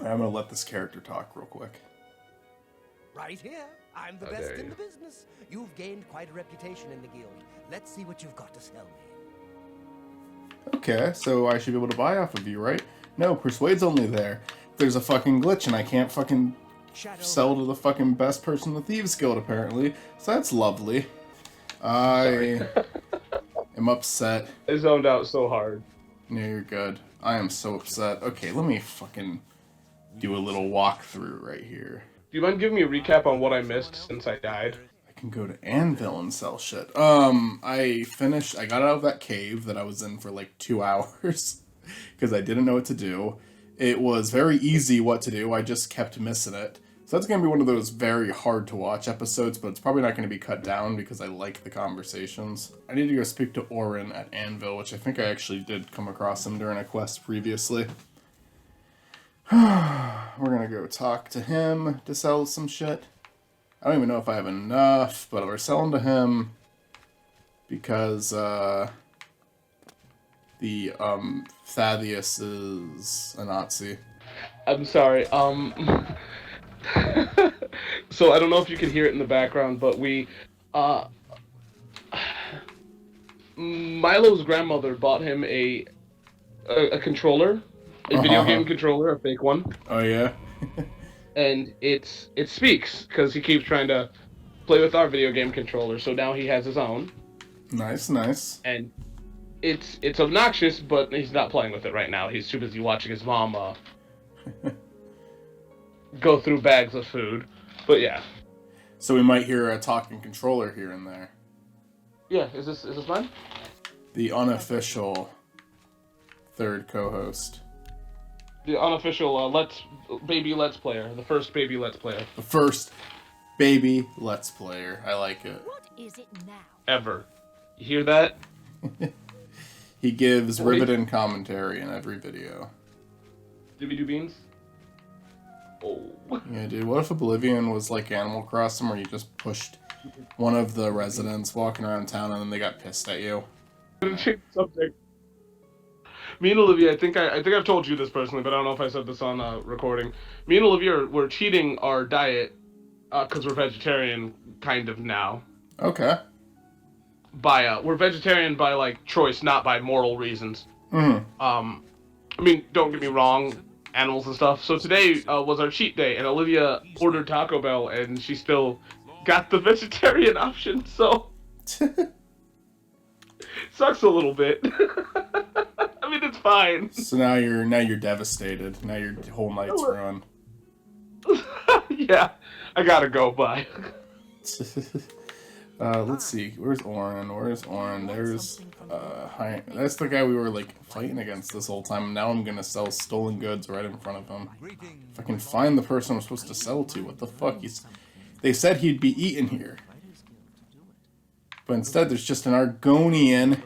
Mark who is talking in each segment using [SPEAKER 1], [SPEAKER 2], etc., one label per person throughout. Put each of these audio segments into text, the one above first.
[SPEAKER 1] I'm gonna let this character talk real quick.
[SPEAKER 2] Right here. I'm the best in the business. You've gained quite a reputation in the guild. Let's see what you've got to sell me.
[SPEAKER 1] Okay, so I should be able to buy off of you, right? No, Persuade's only there. There's a fucking glitch and I can't fucking sell to the fucking best person in the Thieves Guild, apparently. So that's lovely. I am upset.
[SPEAKER 3] I zoned out so hard.
[SPEAKER 1] Yeah, you're good. I am so upset. Okay, let me fucking do a little walkthrough right here.
[SPEAKER 3] Do you mind giving me a recap on what I missed since I died?
[SPEAKER 1] I can go to Anvil and sell shit. I got out of that cave that I was in for like 2 hours because I didn't know what to do. It was very easy what to do, I just kept missing it. So that's going to be one of those very hard to watch episodes, but it's probably not going to be cut down because I like the conversations. I need to go speak to Orel at Anvil, which I think I actually did come across him during a quest previously. We're gonna go talk to him to sell some shit. I don't even know if I have enough, but we're selling to him because Thaddeus is a Nazi.
[SPEAKER 3] I'm sorry. So I don't know if you can hear it in the background, but Milo's grandmother bought him a controller. A video game controller, a fake one.
[SPEAKER 1] Oh yeah.
[SPEAKER 3] And it speaks because he keeps trying to play with our video game controller. So now he has his own.
[SPEAKER 1] Nice, nice.
[SPEAKER 3] And it's obnoxious, but he's not playing with it right now. He's too busy watching his mom go through bags of food. But yeah.
[SPEAKER 1] So we might hear a talking controller here and there.
[SPEAKER 3] Yeah, is this mine?
[SPEAKER 1] The unofficial third co-host.
[SPEAKER 3] The unofficial baby Let's Player. The first baby Let's Player.
[SPEAKER 1] The first baby Let's Player. I like it.
[SPEAKER 4] What is it now?
[SPEAKER 3] Ever. You hear that?
[SPEAKER 1] He gives riveting commentary in every video.
[SPEAKER 3] Doobie-doo beans? Oh.
[SPEAKER 1] Yeah, dude, what if Oblivion was like Animal Crossing where you just pushed one of the residents walking around town and then they got pissed at you?
[SPEAKER 3] Subject. Me and Olivia, I think I've told you this personally, but I don't know if I said this on recording. Me and Olivia were cheating our diet because we're vegetarian kind of now.
[SPEAKER 1] Okay.
[SPEAKER 3] We're vegetarian by like choice, not by moral reasons.
[SPEAKER 1] Mm.
[SPEAKER 3] I mean, don't get me wrong, animals and stuff. So today was our cheat day, and Olivia ordered Taco Bell, and she still got the vegetarian option. So sucks a little bit. I mean, it's fine.
[SPEAKER 1] So now you're devastated. Now your whole night's ruined.
[SPEAKER 3] Yeah, I gotta go. Bye.
[SPEAKER 1] Let's see. Where's Oren? There's that's the guy we were like fighting against this whole time. And now I'm gonna sell stolen goods right in front of him. If I can find the person I'm supposed to sell to, what the fuck? They said he'd be eaten here, but instead there's just an Argonian.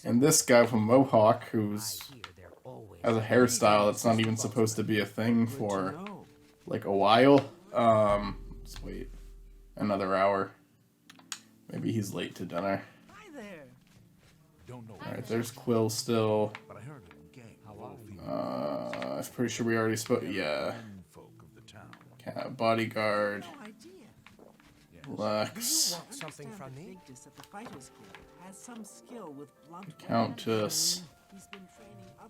[SPEAKER 1] And this guy from Mohawk, has a hairstyle that's not even supposed to be a thing for, like, a while. Let's wait another hour. Maybe he's late to dinner. Alright, there's Quill still. I'm pretty sure we already spoke. Yeah. Bodyguard. Lex. Countess.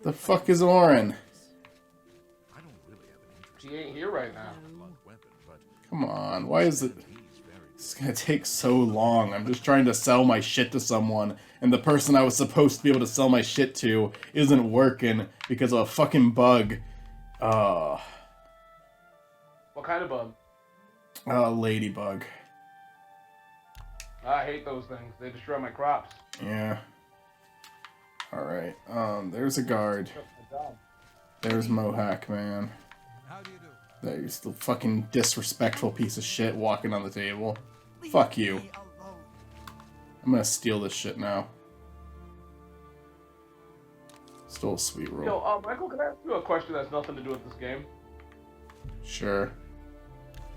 [SPEAKER 1] The fuck is Oren?
[SPEAKER 3] She ain't here right now.
[SPEAKER 1] Come on, why is it... It's gonna take so long. I'm just trying to sell my shit to someone, and the person I was supposed to be able to sell my shit to isn't working because of a fucking bug.
[SPEAKER 3] What kind of bug?
[SPEAKER 1] Ladybug.
[SPEAKER 3] I hate those things. They destroy my crops.
[SPEAKER 1] Yeah. Alright, there's a guard. There's Mohawk, man. There's the fucking disrespectful piece of shit walking on the table. Fuck you. I'm gonna steal this shit now. Stole a sweet roll.
[SPEAKER 3] Yo, Michael, can I ask you a question that's nothing to do with this game?
[SPEAKER 1] Sure.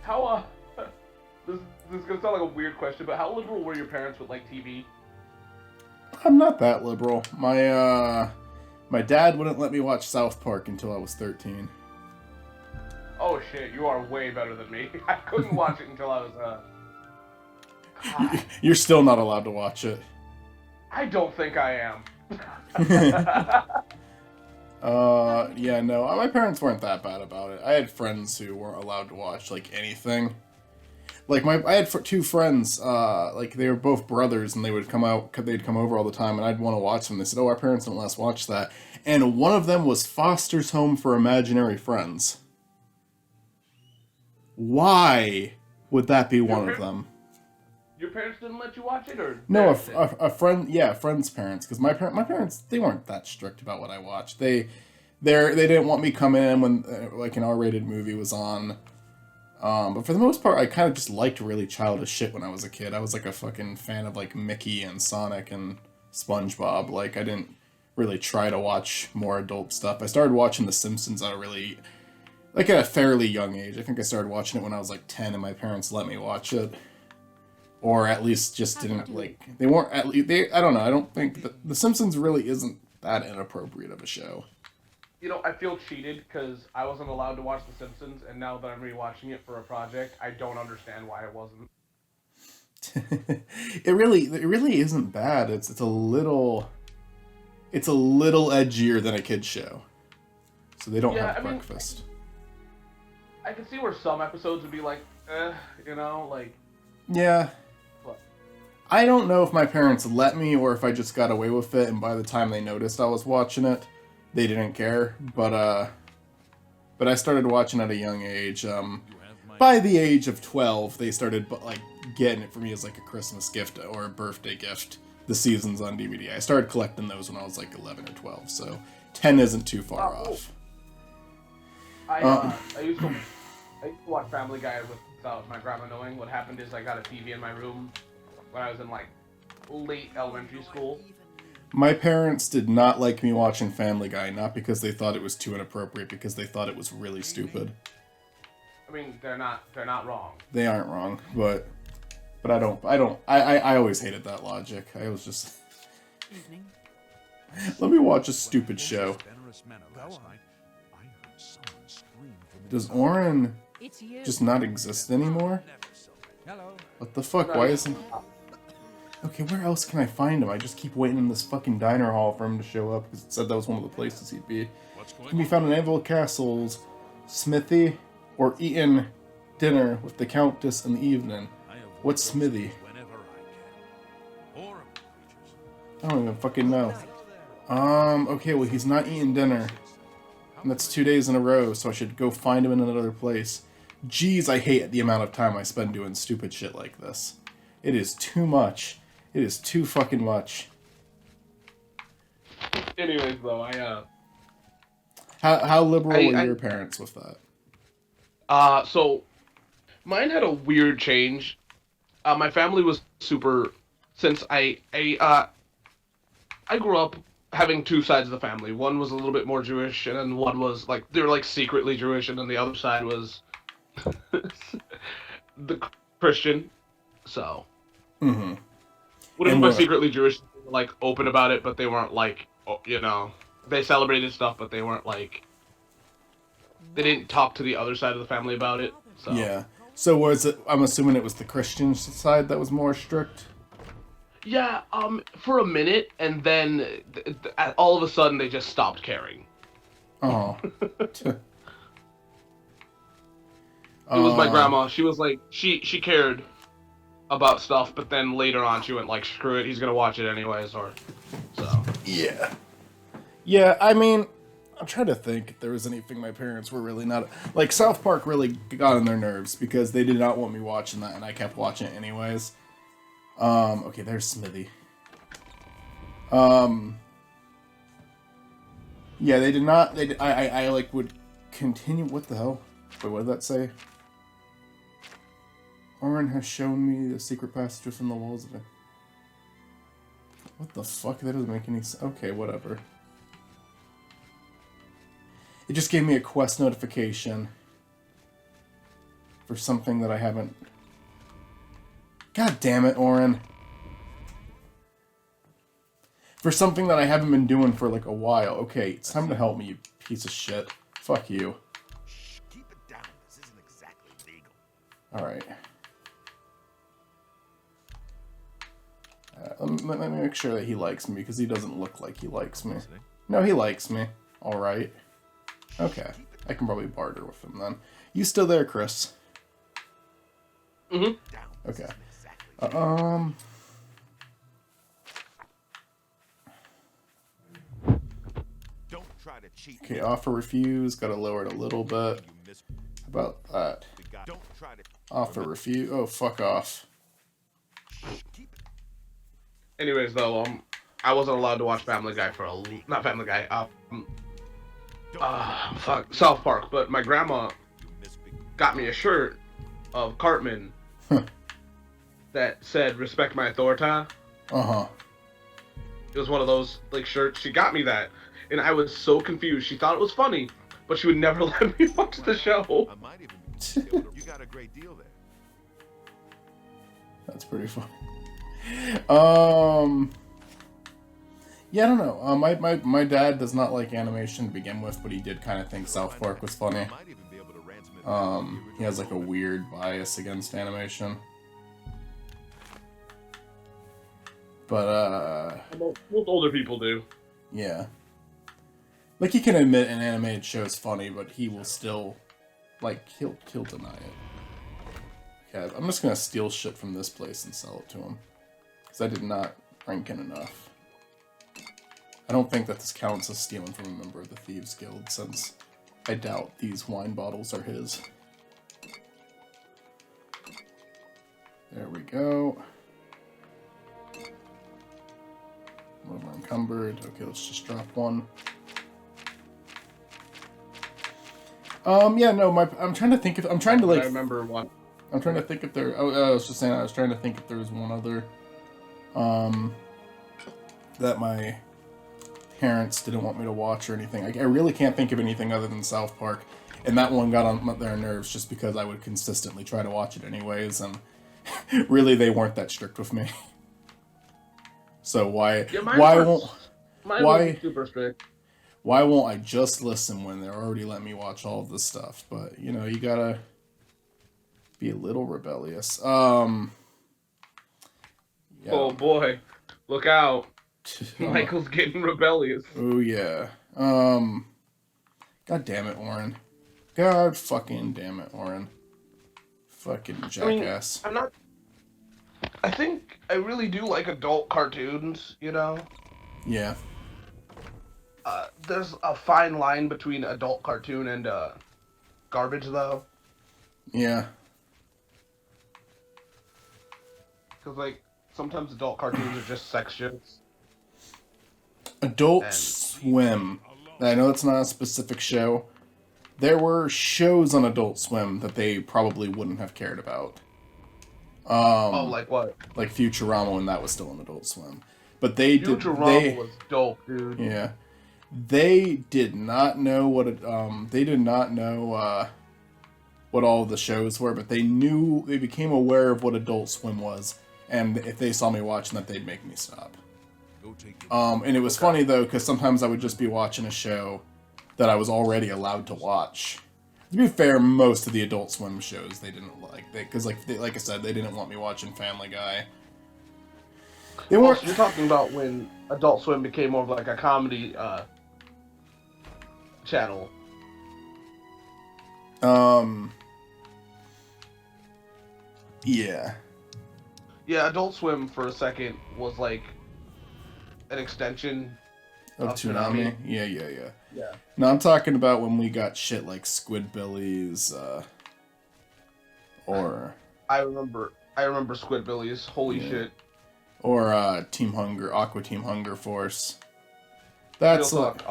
[SPEAKER 3] How, this is gonna sound like a weird question, but how liberal were your parents with, like, TV?
[SPEAKER 1] I'm not that liberal. My dad wouldn't let me watch South Park until I was 13.
[SPEAKER 3] Oh shit, you are way better than me. I couldn't watch it until I was God.
[SPEAKER 1] You're still not allowed to watch it.
[SPEAKER 3] I don't think I am.
[SPEAKER 1] Yeah, no, my parents weren't that bad about it. I had friends who weren't allowed to watch, like, anything. Like, I had two friends, like, they were both brothers, and they'd come over all the time, and I'd want to watch them. They said, oh, our parents don't let us watch that. And one of them was Foster's Home for Imaginary Friends. Why would that be one of them?
[SPEAKER 3] Your parents didn't let you watch it, or
[SPEAKER 1] no? A friend, yeah, a friend's parents. Because my parents, they weren't that strict about what I watched. They didn't want me coming in when like an R-rated movie was on. But for the most part, I kind of just liked really childish shit when I was a kid. I was like a fucking fan of like Mickey and Sonic and SpongeBob. Like I didn't really try to watch more adult stuff. I started watching The Simpsons at at a fairly young age. I think I started watching it when I was like 10, and my parents let me watch it. Or at least just didn't, like, they weren't, I don't know, I don't think, The Simpsons really isn't that inappropriate of a show.
[SPEAKER 3] You know, I feel cheated because I wasn't allowed to watch The Simpsons, and now that I'm rewatching it for a project, I don't understand why I wasn't.
[SPEAKER 1] It really isn't bad. It's a little edgier than a kid's show. So they don't have breakfast.
[SPEAKER 3] I can see where some episodes would be like, you know, like...
[SPEAKER 1] Yeah. I don't know if my parents let me or if I just got away with it, and by the time they noticed I was watching it, they didn't care. But I started watching at a young age. By the age of 12, they started like getting it for me as like a Christmas gift or a birthday gift. The seasons on DVD. I started collecting those when I was like 11 or 12, so 10 isn't too far off.
[SPEAKER 3] I used to watch Family Guy without my grandma knowing. What happened is I got a TV in my room when I was in like late elementary school.
[SPEAKER 1] My parents did not like me watching Family Guy, not because they thought it was too inappropriate, because they thought it was really stupid.
[SPEAKER 3] I mean, they're not wrong.
[SPEAKER 1] They aren't wrong, but I always hated that logic. I was just let me watch a stupid show. Does Orel just not exist anymore? What the fuck? Why isn't... Okay, where else can I find him? I just keep waiting in this fucking diner hall for him to show up, because it said that was one of the places he'd be. Can be found in Anvil Castle's smithy, or eaten dinner with the Countess in the evening. What's smithy? I don't even fucking know. Okay, well he's not eating dinner. And that's 2 days in a row, so I should go find him in another place. Jeez, I hate the amount of time I spend doing stupid shit like this. It is too much. It is too fucking much.
[SPEAKER 3] Anyways, though,
[SPEAKER 1] How liberal were your parents with that?
[SPEAKER 3] So, mine had a weird change. My family was super... Since I grew up having two sides of the family. One was a little bit more Jewish, and then one was, like, they were, like, secretly Jewish, and then the other side was the Christian, so.
[SPEAKER 1] Mm-hmm.
[SPEAKER 3] What if by secretly Jewish, they were, like, open about it, but they weren't, like, you know, they celebrated stuff, but they weren't, like, they didn't talk to the other side of the family about it, so.
[SPEAKER 1] Yeah. So was it, I'm assuming it was the Christian side that was more strict?
[SPEAKER 3] Yeah, for a minute, and then all of a sudden they just stopped caring.
[SPEAKER 1] Oh.
[SPEAKER 3] It was my grandma. She was like, she cared about stuff, but then later on she went like, screw it, he's gonna watch it anyways, or so.
[SPEAKER 1] Yeah. Yeah, I mean, I'm trying to think if there was anything my parents were really not... Like, South Park really got on their nerves because they did not want me watching that, and I kept watching it anyways. Okay, there's Smithy. Yeah, they did not... I like, would continue... What the hell? Wait, what did that say? Orel has shown me the secret passages in the walls of it. What the fuck? That doesn't make any sense. Okay, whatever. It just gave me a quest notification for something that I haven't... God damn it, Orel. For something that I haven't been doing for like a while. Okay, it's time to help me, you piece of shit. Fuck you.
[SPEAKER 2] Shh, keep it down.
[SPEAKER 1] Alright. Let me make sure that he likes me, because he doesn't look like he likes me. No, he likes me. Alright. Okay. I can probably barter with him then. You still there, Chris?
[SPEAKER 3] Mm-hmm.
[SPEAKER 1] Okay. Okay, offer refuse. Gotta lower it a little bit. How about that? Offer refuse. Oh, fuck off.
[SPEAKER 3] Anyways, though, I wasn't allowed to watch Family Guy for not Family Guy. Fuck, South Park. But my grandma got me a shirt of Cartman that said "Respect my authority."
[SPEAKER 1] Uh-huh.
[SPEAKER 3] It was one of those like shirts. She got me that, and I was so confused. She thought it was funny, but she would never let me watch the show.
[SPEAKER 4] You got a great deal there.
[SPEAKER 1] That's pretty funny. Yeah, I don't know. My dad does not like animation to begin with, but he did kind of think South Park was funny. He has like a weird bias against animation. But
[SPEAKER 3] Most older people do.
[SPEAKER 1] yeah. Like, he can admit an animated show is funny, but he will still, like, he'll deny it. Okay, I'm just gonna steal shit from this place and sell it to him. Because I did not rank in enough. I don't think that this counts as stealing from a member of the Thieves Guild, since I doubt these wine bottles are his. There we go. Over encumbered. Okay, let's just drop one. Yeah, no, I'm trying to think if I'm trying to like.
[SPEAKER 3] I remember one.
[SPEAKER 1] I'm trying to think if there. Oh, I was just saying. I was trying to think if there was one other. That my parents didn't want me to watch or anything. I really can't think of anything other than South Park, and that one got on their nerves just because I would consistently try to watch it anyways, and really they weren't that strict with me. So why
[SPEAKER 3] Super strict.
[SPEAKER 1] Why won't I just listen when they're already letting me watch all of this stuff? But you know, you gotta be a little rebellious. Yeah.
[SPEAKER 3] Oh boy, look out! Michael's getting rebellious.
[SPEAKER 1] Oh yeah. God damn it, Oren. God fucking damn it, Oren. Fucking jackass.
[SPEAKER 3] I mean, I think I really do like adult cartoons, you know?
[SPEAKER 1] Yeah.
[SPEAKER 3] There's a fine line between adult cartoon and garbage, though.
[SPEAKER 1] Yeah.
[SPEAKER 3] Because, like, sometimes adult cartoons are just sex jokes.
[SPEAKER 1] Adult Swim. I know it's not a specific show. There were shows on Adult Swim that they probably wouldn't have cared about.
[SPEAKER 3] Like what?
[SPEAKER 1] Like Futurama when that was still on Adult Swim. But they
[SPEAKER 3] Futurama was dope, dude.
[SPEAKER 1] Yeah. They did not know what what all the shows were, but they became aware of what Adult Swim was, and if they saw me watching that, they'd make me stop. And it was funny though, because sometimes I would just be watching a show that I was already allowed to watch. To be fair, most of the Adult Swim shows they didn't like, because like I said, they didn't want me watching Family Guy. They weren't.
[SPEAKER 3] You're talking about when Adult Swim became more of like a comedy channel.
[SPEAKER 1] Yeah.
[SPEAKER 3] Yeah, Adult Swim for a second was like an extension
[SPEAKER 1] Of Toonami? Yeah.
[SPEAKER 3] Yeah.
[SPEAKER 1] No, I'm talking about when we got shit like Squidbillies, or...
[SPEAKER 3] I remember Squidbillies. Holy shit.
[SPEAKER 1] Or, Team Hunger, Aqua Team Hunger Force. That's like...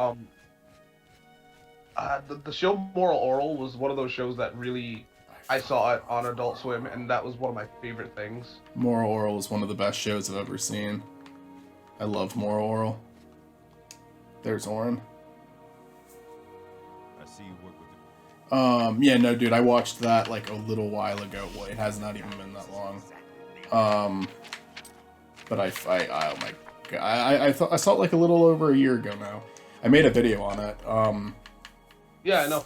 [SPEAKER 3] the show Moral Orel was one of those shows that really... I saw it on Adult Swim, and that was one of my favorite things.
[SPEAKER 1] Moral Orel is one of the best shows I've ever seen. I love Moral Orel. There's Oren.
[SPEAKER 4] I see you work with
[SPEAKER 1] Yeah, no, dude, I watched that like a little while ago. Well, it has not even been that long. But oh my god, I saw it like a little over a year ago now. I made a video on it.
[SPEAKER 3] Yeah, I know.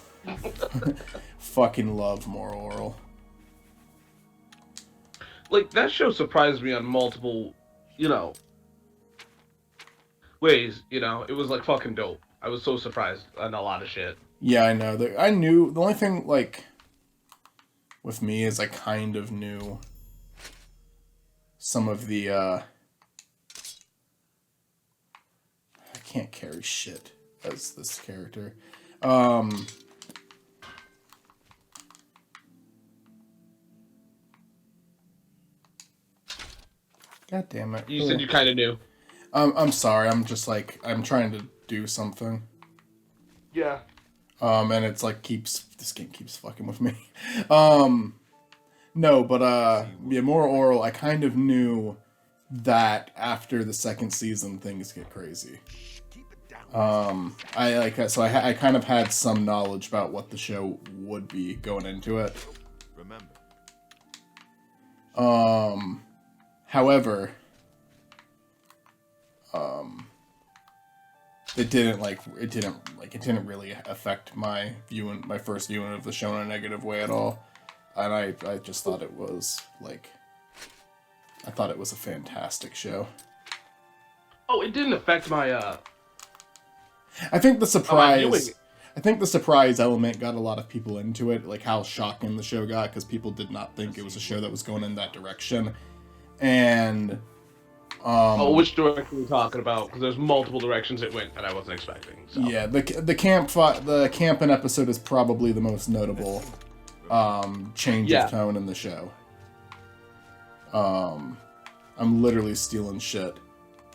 [SPEAKER 1] Fucking love Moral Orel.
[SPEAKER 3] like that show surprised me on multiple, you know, ways. You know, it was like fucking dope. I was so surprised on a lot of shit.
[SPEAKER 1] Yeah, I know. I knew the only thing like with me is I kind of knew some of the I can't carry shit as this character. God damn it.
[SPEAKER 3] You said you kind of knew.
[SPEAKER 1] I'm sorry. I'm just like I'm trying to do something.
[SPEAKER 3] Yeah.
[SPEAKER 1] And it's like this game keeps fucking with me. No, but yeah, more Orel. I kind of knew that after the second season things get crazy. I kind of had some knowledge about what the show would be going into it.
[SPEAKER 4] Remember.
[SPEAKER 1] However, it didn't really affect my first viewing of the show in a negative way at all. And I just thought it was I thought it was a fantastic show.
[SPEAKER 3] Oh, it didn't affect my
[SPEAKER 1] I think the
[SPEAKER 3] viewing
[SPEAKER 1] surprise
[SPEAKER 3] it.
[SPEAKER 1] I think the surprise element got a lot of people into it, like how shocking the show got, because people did not think it was a show that was going in that direction. And
[SPEAKER 3] which direction are we talking about? Because there's multiple directions it went that I wasn't expecting. So.
[SPEAKER 1] yeah, the camping episode is probably the most notable change of tone in the show. I'm literally stealing shit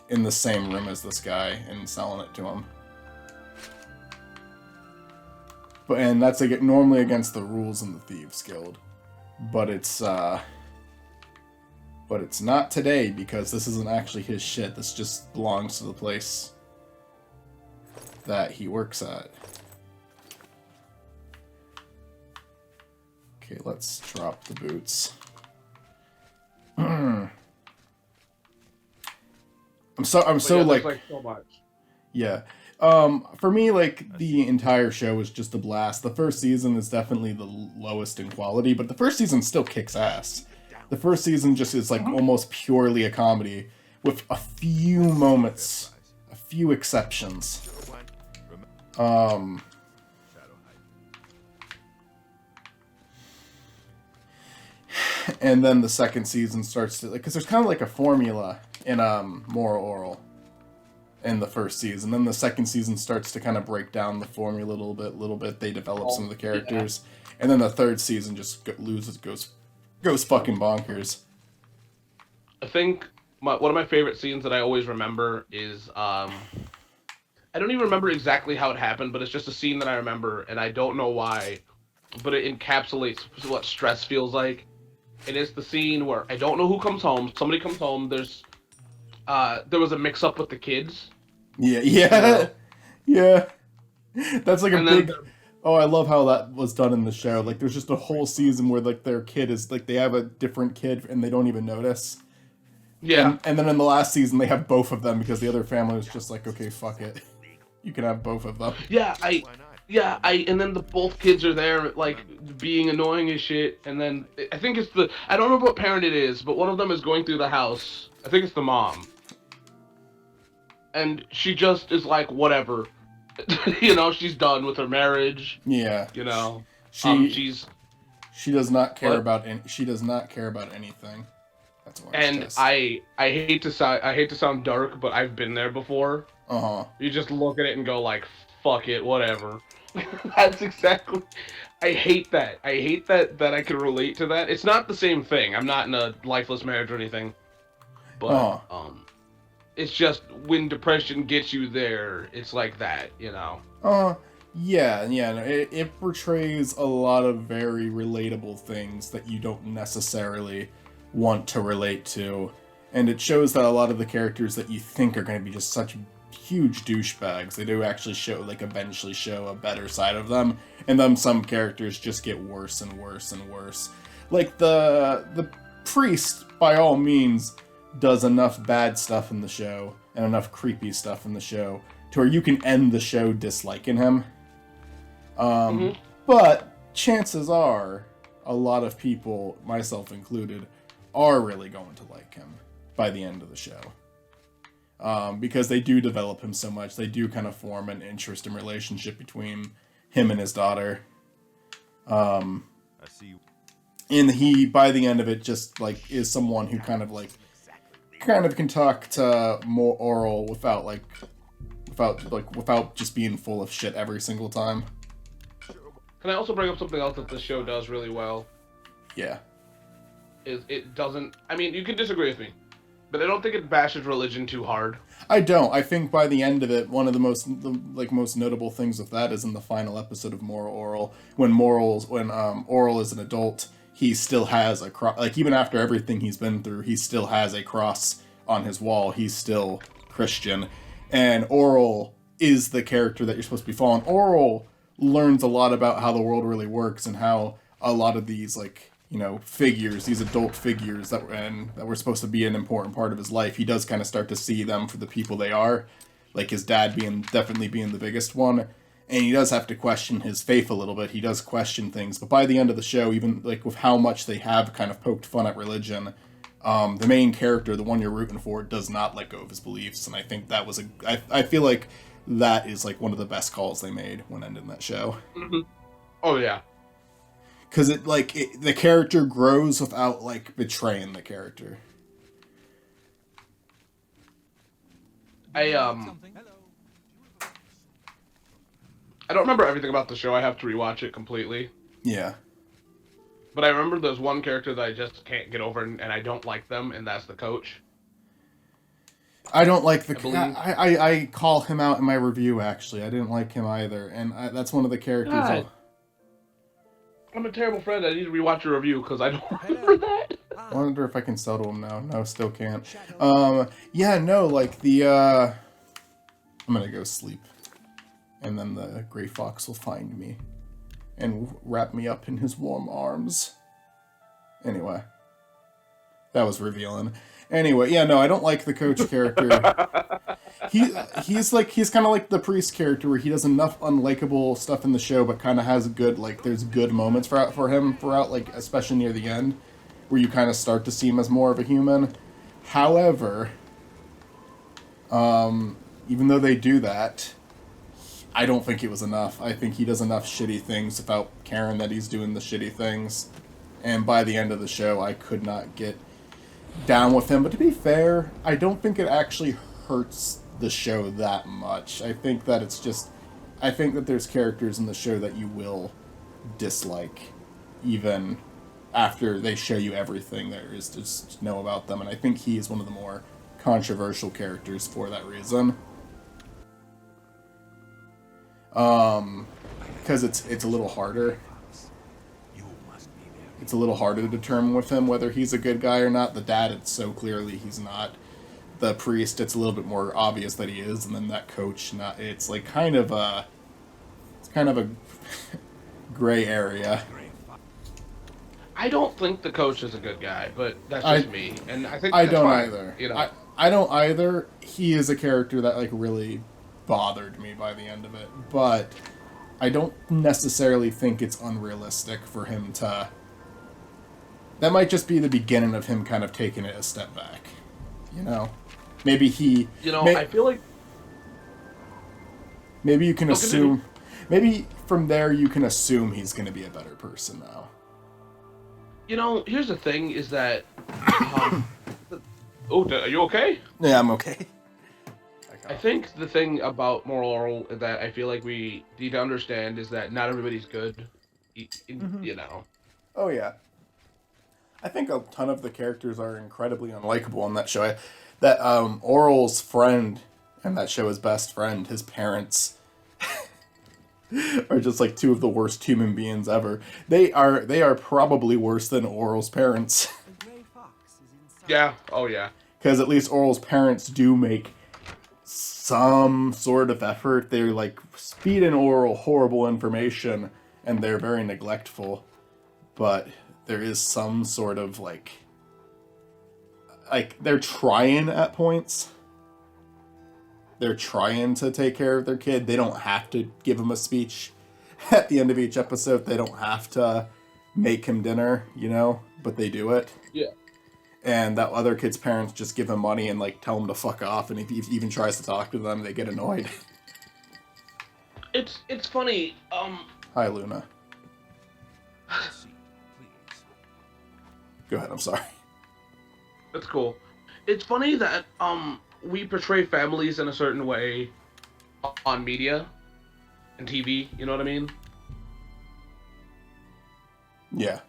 [SPEAKER 1] in the same room as this guy and selling it to him. And that's normally against the rules in the Thieves Guild. But it's not today because this isn't actually his shit. This just belongs to the place that he works at. Okay, let's drop the boots. I'm so like
[SPEAKER 3] so much.
[SPEAKER 1] Yeah. For me, like, the entire show is just a blast. The first season is definitely the lowest in quality, but the first season still kicks ass. The first season just is, like, almost purely a comedy, with a few moments, a few exceptions. And then the second season starts to, like, because there's kind of like a formula in More Orel in the first season. Then the second season starts to kind of break down the formula a little bit. They develop some of the characters, and then the third season just goes fucking bonkers.
[SPEAKER 3] I think one of my favorite scenes that I always remember is I don't even remember exactly how it happened, but it's just a scene that I remember, and I don't know why, but it encapsulates what stress feels like. And it's the scene where I don't know who comes home. Somebody comes home. There was a mix-up with the kids.
[SPEAKER 1] Yeah. That's like a big. Oh, I love how that was done in the show. Like, there's just a whole season where like their kid is like they have a different kid and they don't even notice.
[SPEAKER 3] Yeah.
[SPEAKER 1] And then in the last season they have both of them because the other family was just like, okay, fuck it, you can have both of them.
[SPEAKER 3] And then both kids are there, like, being annoying as shit, and then, I think it's I don't remember what parent it is, but one of them is going through the house, I think it's the mom, and she just is like, whatever, you know, she's done with her marriage,
[SPEAKER 1] Yeah.
[SPEAKER 3] you know,
[SPEAKER 1] she does not care about she does not care about anything. That's orange
[SPEAKER 3] and
[SPEAKER 1] test.
[SPEAKER 3] I hate to sound dark, but I've been there before. You just look at it and go like, fuck it, whatever. That's exactly. I hate that. I hate that I can relate to that. It's not the same thing. I'm not in a lifeless marriage or anything. But it's just when depression gets you there, it's like that, you know.
[SPEAKER 1] Yeah. No, it portrays a lot of very relatable things that you don't necessarily want to relate to, and it shows that a lot of the characters that you think are going to be just such huge douchebags, they do actually eventually show a better side of them, and then some characters just get worse and worse and worse. Like the priest, by all means, does enough bad stuff in the show and enough creepy stuff in the show to where you can end the show disliking him. But chances are a lot of people, myself included, are really going to like him by the end of the show. Because they do develop him so much. They do kind of form an interesting relationship between him and his daughter.
[SPEAKER 4] I see.
[SPEAKER 1] And he, by the end of it, just, like, is someone who kind of can talk to more Orel without just being full of shit every single time.
[SPEAKER 3] Can I also bring up something else that the show does really well?
[SPEAKER 1] Yeah.
[SPEAKER 3] It doesn't... I mean, you can disagree with me, but I don't think it bashes religion too hard.
[SPEAKER 1] I don't. I think by the end of it, one of the most notable things with that is in the final episode of Orel, when Orel is an adult, he still has a cross. Like, even after everything he's been through, he still has a cross on his wall. He's still Christian, and Orel is the character that you're supposed to be following. Orel learns a lot about how the world really works and how a lot of these, like, you know, figures, these adult figures that were supposed to be an important part of his life, he does kind of start to see them for the people they are, like his dad definitely being the biggest one, and he does have to question his faith a little bit. He does question things, but by the end of the show, even like with how much they have kind of poked fun at religion, the main character, the one you're rooting for, does not let go of his beliefs, and I think that was I feel like that is like one of the best calls they made when ending that show.
[SPEAKER 3] Mm-hmm. Oh yeah.
[SPEAKER 1] Because the character grows without, like, betraying the character.
[SPEAKER 3] I don't remember everything about the show. I have to rewatch it completely.
[SPEAKER 1] Yeah.
[SPEAKER 3] But I remember there's one character that I just can't get over, and I don't like them, and that's the coach.
[SPEAKER 1] I don't like I call him out in my review, actually. I didn't like him either, and that's one of the characters...
[SPEAKER 3] I'm a terrible friend. I need to rewatch your review because I don't remember that.
[SPEAKER 1] I wonder if I can sell to him now. No, still can't. Yeah, no, like the, I'm gonna go sleep. And then the Gray Fox will find me. And wrap me up in his warm arms. Anyway. That was revealing. Anyway, yeah, no, I don't like the coach character. He's kind of like the priest character where he does enough unlikable stuff in the show, but kind of has good, like, there's good moments for him throughout, like, especially near the end, where you kind of start to see him as more of a human. However, even though they do that, I don't think it was enough. I think he does enough shitty things without caring that he's doing the shitty things. And by the end of the show, I could not get down with him. But to be fair, I don't think it actually hurts the show that much. I think that there's characters in the show that you will dislike, even after they show you everything there is to know about them. And I think he is one of the more controversial characters for that reason. Because it's a little harder. It's a little harder to determine with him whether he's a good guy or not. The dad, it's so clearly he's not. The priest, it's a little bit more obvious that he is, and then that coach, it's like kind of a gray area.
[SPEAKER 3] I don't think the coach is a good guy, but that's just me, and I think
[SPEAKER 1] I
[SPEAKER 3] that's
[SPEAKER 1] don't
[SPEAKER 3] fine,
[SPEAKER 1] either.
[SPEAKER 3] You know,
[SPEAKER 1] I don't either. He is a character that like really bothered me by the end of it, but I don't necessarily think it's unrealistic for him to. That might just be the beginning of him kind of taking it a step back, you know. Maybe he.
[SPEAKER 3] You know, I feel like.
[SPEAKER 1] Maybe you can assume. Maybe from there you can assume he's going to be a better person now.
[SPEAKER 3] You know, here's the thing: is that. Are you okay?
[SPEAKER 1] Yeah, I'm okay.
[SPEAKER 3] I think the thing about Orel that I feel like we need to understand is that not everybody's good. You know.
[SPEAKER 1] Oh yeah. I think a ton of the characters are incredibly unlikable in that show. That Orel's friend and that show, his best friend, his parents are just like two of the worst human beings ever. They are probably worse than Orel's parents.
[SPEAKER 3] Yeah. Oh yeah.
[SPEAKER 1] Because at least Orel's parents do make some sort of effort. They're like feeding Orel horrible information, and they're very neglectful. But there is some sort of like they're trying at points. They're trying to take care of their kid. They don't have to give him a speech at the end of each episode. They don't have to make him dinner, you know, but they do it.
[SPEAKER 3] Yeah.
[SPEAKER 1] and that other kid's parents just give him money and like tell him to fuck off, and if he even tries to talk to them, they get annoyed.
[SPEAKER 3] It's funny.
[SPEAKER 1] Hi, Luna. Go ahead. I'm sorry.
[SPEAKER 3] That's cool. It's funny that we portray families in a certain way on media and TV. You know what I mean?
[SPEAKER 1] Yeah.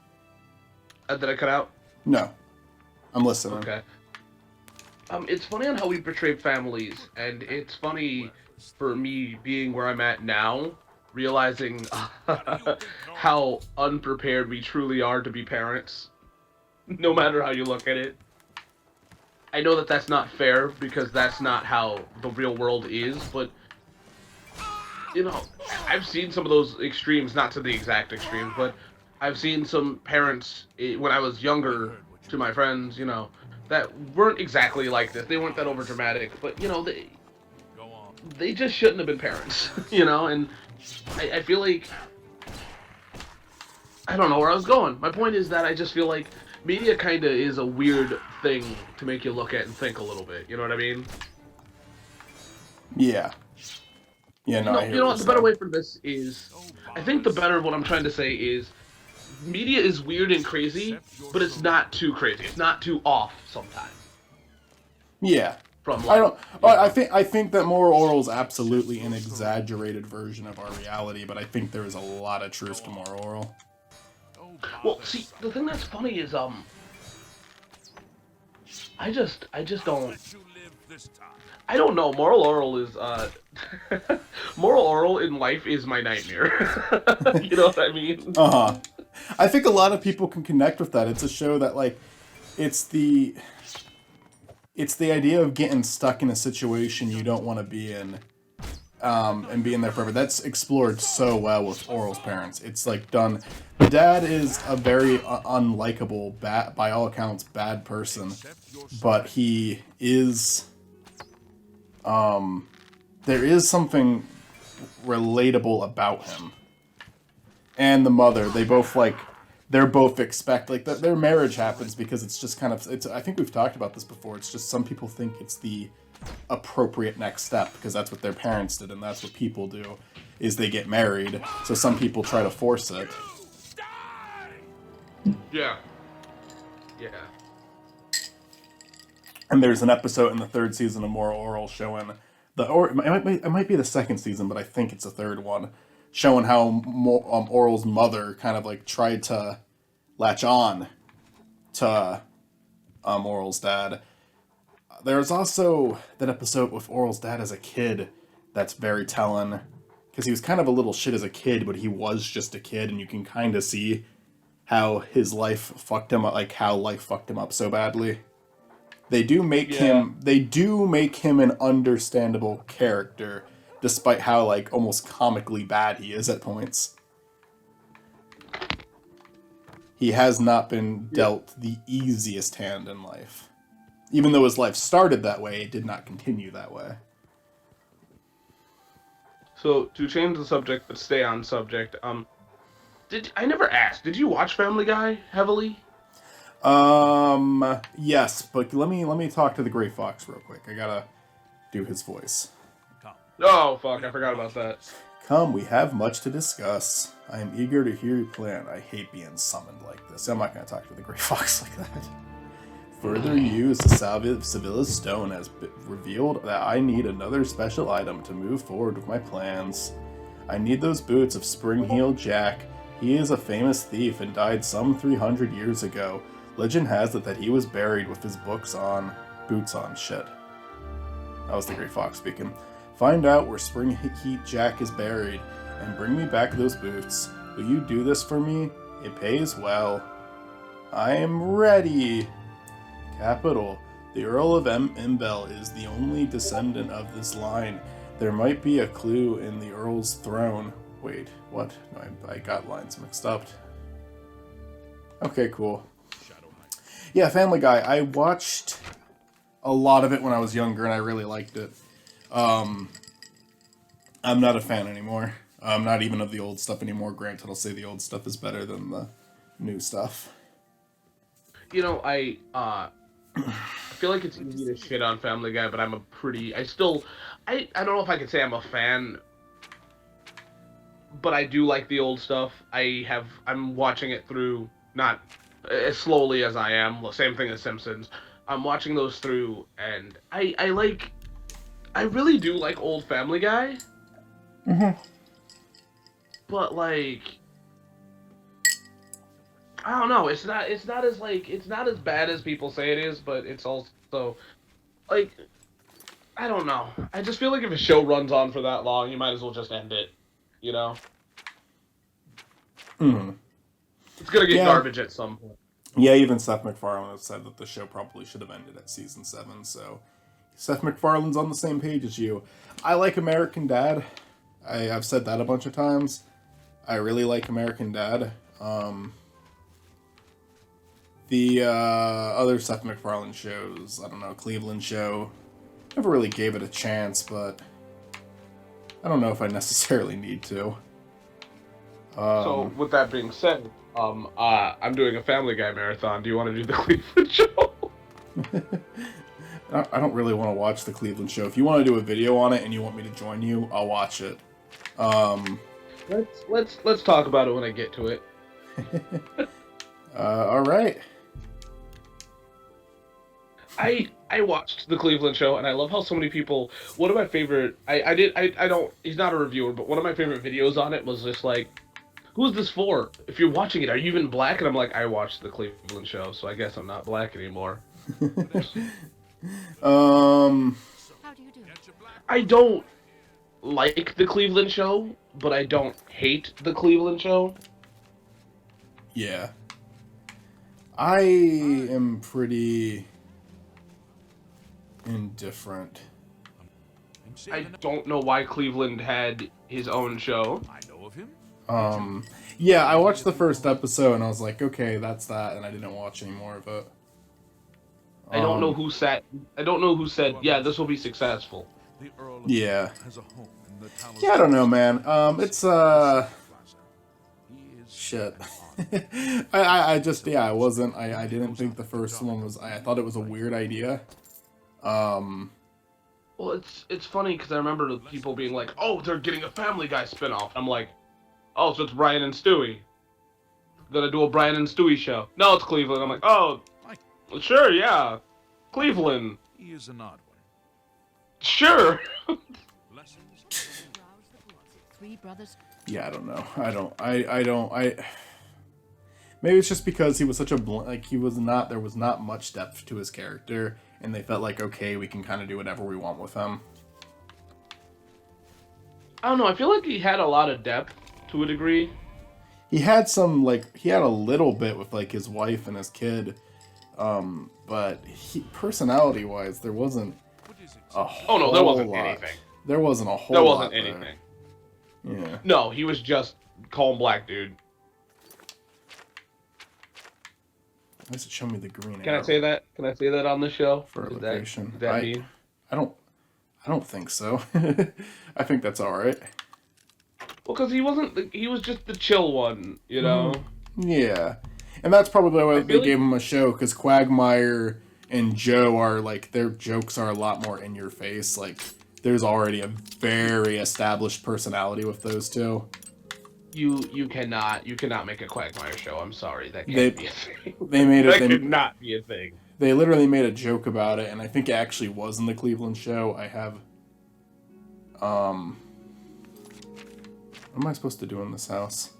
[SPEAKER 3] Did I cut out?
[SPEAKER 1] No. I'm listening.
[SPEAKER 3] Okay. It's funny on how we portray families, and it's funny for me being where I'm at now, realizing how unprepared we truly are to be parents, no matter how you look at it. I know that that's not fair, because that's not how the real world is, but, you know, I've seen some of those extremes, not to the exact extremes, but I've seen some parents, when I was younger, to my friends, you know, that weren't exactly like this. They weren't that overdramatic, but, you know, they just shouldn't have been parents, you know, and I feel like, I don't know where I was going. My point is that I just feel like media kind of is a weird thing to make you look at and think a little bit, you know what I mean?
[SPEAKER 1] Yeah. Yeah, no, I hear
[SPEAKER 3] you know
[SPEAKER 1] what
[SPEAKER 3] what, the
[SPEAKER 1] you're
[SPEAKER 3] better
[SPEAKER 1] saying.
[SPEAKER 3] way for this is, I think the better what I'm trying to say is, media is weird and crazy, but it's not too crazy. It's not too off sometimes.
[SPEAKER 1] Yeah.
[SPEAKER 3] From
[SPEAKER 1] I
[SPEAKER 3] like,
[SPEAKER 1] don't. I think that Moral Oral is absolutely an exaggerated version of our reality, but I think there is a lot of truth to Moral Oral.
[SPEAKER 3] well, see, the thing that's funny is I just don't. I don't know. Moral Oral is Moral Oral in life is my nightmare. You know what I mean?
[SPEAKER 1] Uh-huh. I think a lot of people can connect with that. It's a show that, like, it's the idea of getting stuck in a situation you don't want to be in, and being there forever. That's explored so well with Oral's parents. It's, like, done. The dad is a very unlikable, by all accounts, bad person, but he is, there is something relatable about him. And the mother, they're both expect, like, their marriage happens because it's just kind of, I think we've talked about this before, it's just some people think it's the appropriate next step because that's what their parents did and that's what people do, is they get married, so some people try to force it.
[SPEAKER 3] Yeah. Yeah.
[SPEAKER 1] And there's an episode in the third season of Moral Oral showing, it might be the second season, but I think it's the third one, showing how Oral's mother kind of like tried to latch on to Oral's dad. There's also that episode with Oral's dad as a kid that's very telling, because he was kind of a little shit as a kid, but he was just a kid, and you can kind of see how his life fucked him up, like how life fucked him up so badly. They do make him an understandable character, despite how, like, almost comically bad he is at points. He has not been dealt the easiest hand in life. Even though his life started that way, it did not continue that way.
[SPEAKER 3] So, to change the subject but stay on subject, I never asked, did you watch Family Guy heavily?
[SPEAKER 1] Yes, but let me talk to the Gray Fox real quick. I gotta do his voice.
[SPEAKER 3] Oh, fuck, I forgot about that.
[SPEAKER 1] Come, we have much to discuss. I am eager to hear your plan. I hate being summoned like this. I'm not gonna talk to the Gray Fox like that. Further use the Sevilla's stone has revealed that I need another special item to move forward with my plans. I need those boots of Spring-Heeled Jack. He is a famous thief and died some 300 years ago. Legend has it that he was buried with his boots on. Shit. That was the Great Fox speaking. Find out where Spring-Heeled Jack is buried and bring me back those boots. Will you do this for me? It pays well. I am ready. Capital. The Earl of Imbel is the only descendant of this line. There might be a clue in the Earl's throne. Wait, what? No, I got lines mixed up. Okay, cool. Yeah, Family Guy. I watched a lot of it when I was younger, and I really liked it. I'm not a fan anymore. I'm not even of the old stuff anymore. Granted, I'll say the old stuff is better than the new stuff.
[SPEAKER 3] You know, I feel like it's easy to shit on Family Guy, but I don't know if I could say I'm a fan, but I do like the old stuff. I'm watching it through, not as slowly as I am. Same thing as Simpsons. I'm watching those through, and I really do like old Family Guy.
[SPEAKER 1] Mm-hmm.
[SPEAKER 3] But like, I don't know. It's not as bad as people say it is, but it's also like, I don't know. I just feel like if a show runs on for that long, you might as well just end it. You know?
[SPEAKER 1] Mm-hmm.
[SPEAKER 3] It's gonna get garbage at some point.
[SPEAKER 1] Yeah, even Seth MacFarlane has said that the show probably should have ended at season 7, so Seth MacFarlane's on the same page as you. I like American Dad. I've said that a bunch of times. I really like American Dad. The other Seth MacFarlane shows, I don't know, Cleveland Show, never really gave it a chance, but I don't know if I necessarily need to.
[SPEAKER 3] So, with that being said, I'm doing a Family Guy marathon. Do you want to do the Cleveland Show?
[SPEAKER 1] I don't really want to watch the Cleveland Show. If you want to do a video on it and you want me to join you, I'll watch it.
[SPEAKER 3] Let's talk about it when I get to it.
[SPEAKER 1] All right.
[SPEAKER 3] I watched the Cleveland Show, and I love how so many people. One of my favorite. I don't. He's not a reviewer, but one of my favorite videos on it was just like, "Who's this for? If you're watching it, are you even black?" And I'm like, "I watched the Cleveland Show, so I guess I'm not black anymore."
[SPEAKER 1] How
[SPEAKER 5] do you do?
[SPEAKER 3] I don't like the Cleveland Show, but I don't hate the Cleveland Show.
[SPEAKER 1] Yeah. I am pretty indifferent.
[SPEAKER 3] I don't know why Cleveland had his own show.
[SPEAKER 4] I know of him.
[SPEAKER 1] Yeah, I watched the first episode and I was like, okay, that's that, and I didn't watch any more of it.
[SPEAKER 3] I don't know who said, yeah, this will be successful.
[SPEAKER 1] Yeah. Yeah, I don't know, man. It's, shit. I didn't think the first one was, I thought it was a weird idea.
[SPEAKER 3] Well, it's funny because I remember the people being like, oh, they're getting a Family Guy spinoff. I'm like, oh, so it's Brian and Stewie. Gonna do a Brian and Stewie show. No, it's Cleveland. I'm like, oh, sure, yeah. Cleveland.
[SPEAKER 4] He is an odd one.
[SPEAKER 3] Sure.
[SPEAKER 1] Yeah, I don't know. I don't. Maybe it's just because he was such a there was not much depth to his character, and they felt like, okay, we can kind of do whatever we want with him.
[SPEAKER 3] I don't know. I feel like he had a lot of depth to a degree.
[SPEAKER 1] He had a little bit with like his wife and his kid, but personality-wise, there wasn't a whole
[SPEAKER 3] Oh no, there wasn't
[SPEAKER 1] lot.
[SPEAKER 3] anything.
[SPEAKER 1] There wasn't a whole.
[SPEAKER 3] There wasn't
[SPEAKER 1] lot
[SPEAKER 3] anything.
[SPEAKER 1] There. Yeah.
[SPEAKER 3] No, he was just calm black dude.
[SPEAKER 1] At least it showed me the green.
[SPEAKER 3] Can I say that? Can I say that on the show?
[SPEAKER 1] For a
[SPEAKER 3] Is
[SPEAKER 1] location.
[SPEAKER 3] that mean?
[SPEAKER 1] I don't think so. I think that's all right.
[SPEAKER 3] Well, because he was just the chill one, you know?
[SPEAKER 1] Yeah. And that's probably why they
[SPEAKER 3] like
[SPEAKER 1] gave him a show, because Quagmire and Joe are, like, their jokes are a lot more in your face. Like, there's already a very established personality with those two.
[SPEAKER 3] You cannot make a Quagmire show. I'm sorry, that can't be a thing.
[SPEAKER 1] They made it.
[SPEAKER 3] That could not be a thing.
[SPEAKER 1] They literally made a joke about it, and I think it actually was in the Cleveland show. I have, what am I supposed to do in this house?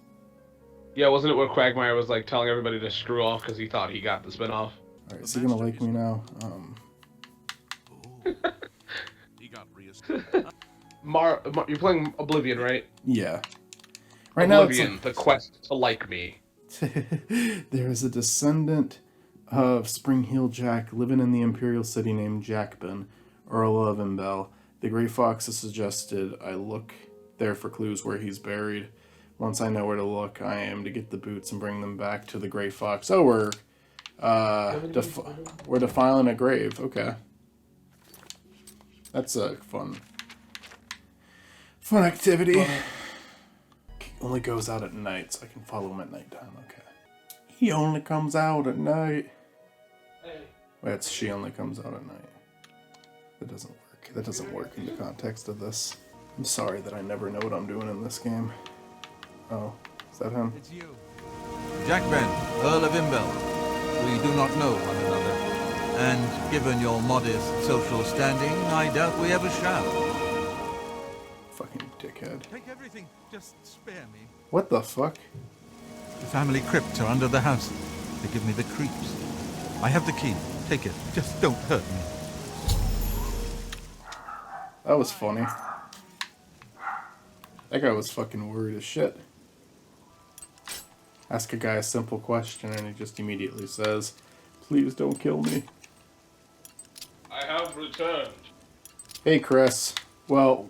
[SPEAKER 3] Yeah, wasn't it where Quagmire was like telling everybody to screw off because he thought he got the spinoff?
[SPEAKER 1] Alright, is he gonna like me now?
[SPEAKER 4] He got
[SPEAKER 3] You're playing Oblivion, right?
[SPEAKER 1] Yeah. Right
[SPEAKER 3] Oblivion,
[SPEAKER 1] now it's
[SPEAKER 3] the quest to like me.
[SPEAKER 1] there is a descendant of Spring Heel Jack living in the Imperial City named Jackbin, Earl of Imbel. The Grey Fox has suggested I look there for clues where he's buried. Once I know where to look, I am to get the boots and bring them back to the Grey Fox. Oh, we're defiling a grave. Okay. That's a fun activity. Only goes out at night, so I can follow him at nighttime. Okay. He only comes out at night.
[SPEAKER 3] Hey,
[SPEAKER 1] That's she only comes out at night. That doesn't work. That doesn't work in the context of this. I'm sorry that I never know what I'm doing in this game. Oh, is that him?
[SPEAKER 4] It's you. Jack Ben, Earl of Imbel. We do not know one another. And given your modest social standing, I doubt we ever shall.
[SPEAKER 1] Fucking dickhead.
[SPEAKER 4] Take everything, just spare me.
[SPEAKER 1] What the fuck?
[SPEAKER 4] The family crypts are under the house. They give me the creeps. I have the key. Take it. Just don't hurt me.
[SPEAKER 1] That was funny. That guy was fucking worried as shit. Ask a guy a simple question and he just immediately says, "Please don't kill me."
[SPEAKER 3] I have returned.
[SPEAKER 1] Hey, Chris. Well,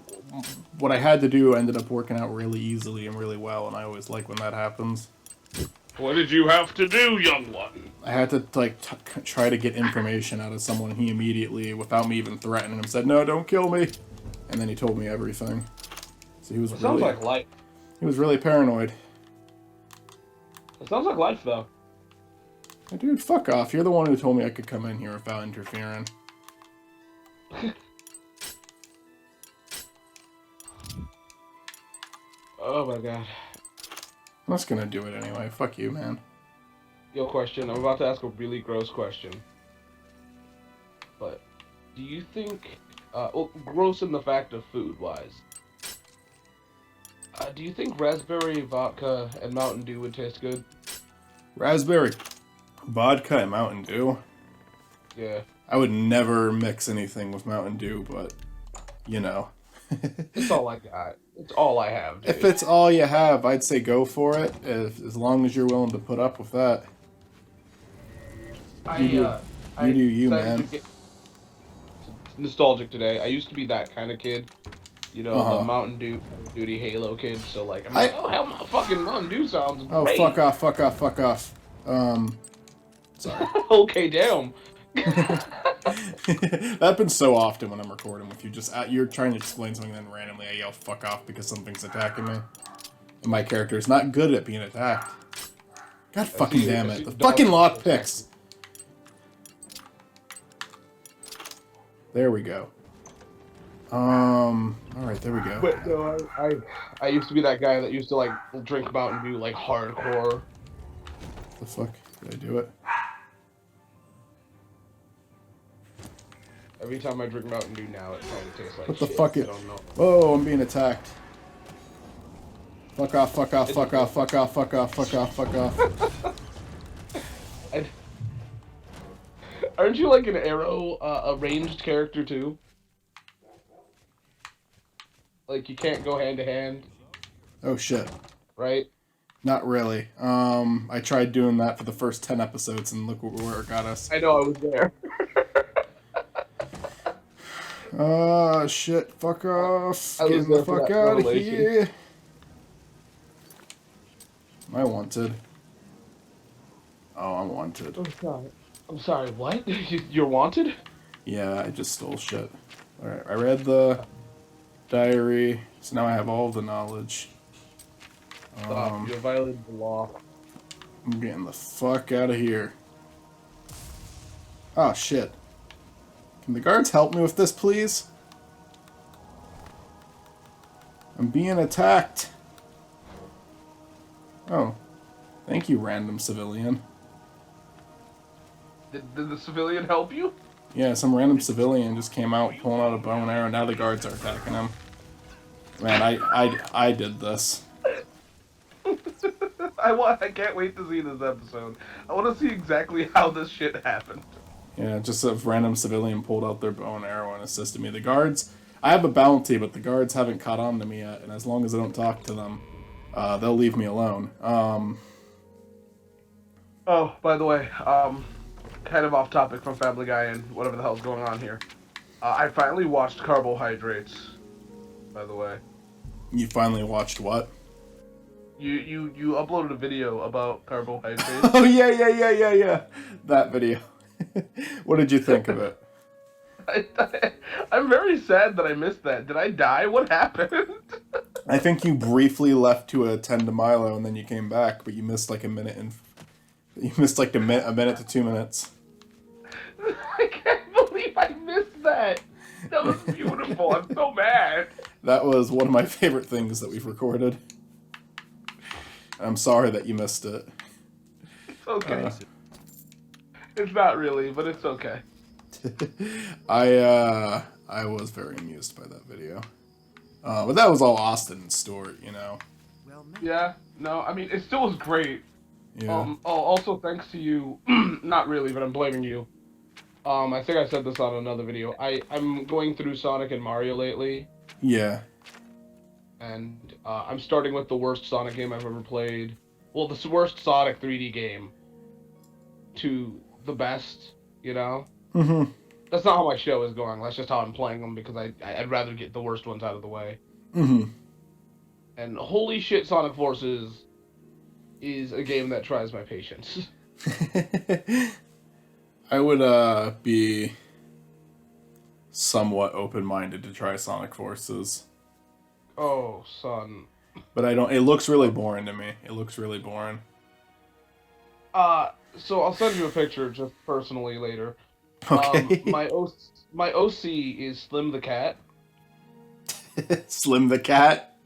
[SPEAKER 1] what I had to do ended up working out really easily and really well, and I always like when that happens.
[SPEAKER 3] What did you have to do, young one?
[SPEAKER 1] I had to, like, try to get information out of someone, and he immediately, without me even threatening him, said, "No, don't kill me." And then he told me everything. So he was
[SPEAKER 3] It
[SPEAKER 1] really...
[SPEAKER 3] sounds like life.
[SPEAKER 1] He was really paranoid.
[SPEAKER 3] It sounds like life, though.
[SPEAKER 1] Hey, dude, fuck off. You're the one who told me I could come in here without interfering.
[SPEAKER 3] Oh my god.
[SPEAKER 1] I'm just gonna do it anyway. Fuck you, man.
[SPEAKER 3] Yo, question. I'm about to ask a really gross question. But, do you think... well, gross in the fact of food-wise. Do you think raspberry vodka and Mountain Dew would taste good?
[SPEAKER 1] Raspberry vodka and Mountain Dew?
[SPEAKER 3] Yeah.
[SPEAKER 1] I would never mix anything with Mountain Dew, but, you know.
[SPEAKER 3] It's all I got. It's all I have, dude.
[SPEAKER 1] If it's all you have, I'd say go for it, as long as you're willing to put up with that. You do you, man.
[SPEAKER 3] Nostalgic today. I used to be that kind of kid. You know,
[SPEAKER 1] Uh-huh.
[SPEAKER 3] the Mountain Dew Duty Halo kid. So, like, I'm like, oh, hell, my fucking Mountain Dew sounds great.
[SPEAKER 1] Oh, fuck off, fuck off, fuck off. Sorry.
[SPEAKER 3] Okay, damn.
[SPEAKER 1] That happens so often when I'm recording with you. Just you're trying to explain something, then randomly I yell "fuck off" because something's attacking me, and my character is not good at being attacked. God fucking damn it! The fucking lockpicks. There we go. All right, there we go.
[SPEAKER 3] But no, I used to be that guy that used to like drink Mountain Dew like hardcore.
[SPEAKER 1] The fuck did I do it?
[SPEAKER 3] Every time I drink Mountain Dew now, it kind of tastes like
[SPEAKER 1] What the
[SPEAKER 3] shit.
[SPEAKER 1] fuck?
[SPEAKER 3] I don't know.
[SPEAKER 1] Whoa! I'm being attacked. Fuck off! Fuck off! Fuck off! Fuck off! Fuck off! Fuck off! Fuck off!
[SPEAKER 3] Aren't you like an arrow, a ranged character too? Like you can't go hand to hand,
[SPEAKER 1] Oh shit!
[SPEAKER 3] right?
[SPEAKER 1] Not really. I tried doing that for the first 10 episodes, and look where it got us.
[SPEAKER 3] I know I was there.
[SPEAKER 1] Shit, fuck off.
[SPEAKER 3] I was
[SPEAKER 1] Getting the
[SPEAKER 3] there for
[SPEAKER 1] fuck
[SPEAKER 3] that
[SPEAKER 1] out of
[SPEAKER 3] revelation.
[SPEAKER 1] here. Am I wanted? Oh, I'm wanted.
[SPEAKER 3] I'm sorry. What? You're wanted?
[SPEAKER 1] Yeah, I just stole shit. Alright, I read the diary, so now I have all the knowledge.
[SPEAKER 3] Stop. You violated the law.
[SPEAKER 1] I'm getting the fuck out of here. Oh, shit. Can the guards help me with this, please? I'm being attacked. Oh. Thank you, random civilian.
[SPEAKER 3] Did the civilian help you?
[SPEAKER 1] Yeah, some random civilian just came out pulling out a bow and arrow. Now the guards are attacking him. Man, I did this.
[SPEAKER 3] I can't wait to see this episode. I want to see exactly how this shit happened.
[SPEAKER 1] Yeah, just a random civilian pulled out their bow and arrow and assisted me. The guards, I have a bounty, but the guards haven't caught on to me yet, and as long as I don't talk to them, they'll leave me alone.
[SPEAKER 3] Oh, by the way, kind of off topic from Family Guy and whatever the hell's going on here. I finally watched Carbohydrates, by the way.
[SPEAKER 1] You finally watched what?
[SPEAKER 3] You uploaded a video about carbohydrates.
[SPEAKER 1] Oh, yeah. That video. What did you think of it?
[SPEAKER 3] I'm very sad that I missed that. Did I die? What happened?
[SPEAKER 1] I think you briefly left to attend to Milo, and then you came back, but you missed like a minute and... You missed like a minute to 2 minutes.
[SPEAKER 3] I can't believe I missed that. That was beautiful. I'm so mad.
[SPEAKER 1] That was one of my favorite things that we've recorded. I'm sorry that you missed it.
[SPEAKER 3] It's okay. It's not really, but it's okay.
[SPEAKER 1] I was very amused by that video. But that was all Austin and Stuart, you know.
[SPEAKER 3] Yeah, no, I mean, it still was great.
[SPEAKER 1] Yeah.
[SPEAKER 3] Also thanks to you, not really, but I'm blaming you. I think I said this on another video. I'm going through Sonic and Mario lately,
[SPEAKER 1] Yeah.
[SPEAKER 3] and I'm starting with the worst Sonic game I've ever played. Well, the worst Sonic 3D game to the best, you know?
[SPEAKER 1] Mm-hmm.
[SPEAKER 3] That's not how my show is going. That's just how I'm playing them because I'd rather get the worst ones out of the way.
[SPEAKER 1] Mm-hmm.
[SPEAKER 3] And holy shit, Sonic Forces is a game that tries my patience.
[SPEAKER 1] I would be somewhat open-minded to try Sonic Forces.
[SPEAKER 3] Oh, son.
[SPEAKER 1] But I don't. It looks really boring to me. It looks really boring.
[SPEAKER 3] So I'll send you a picture just personally later.
[SPEAKER 1] Okay.
[SPEAKER 3] My OC is Slim the Cat.
[SPEAKER 1] Slim the Cat.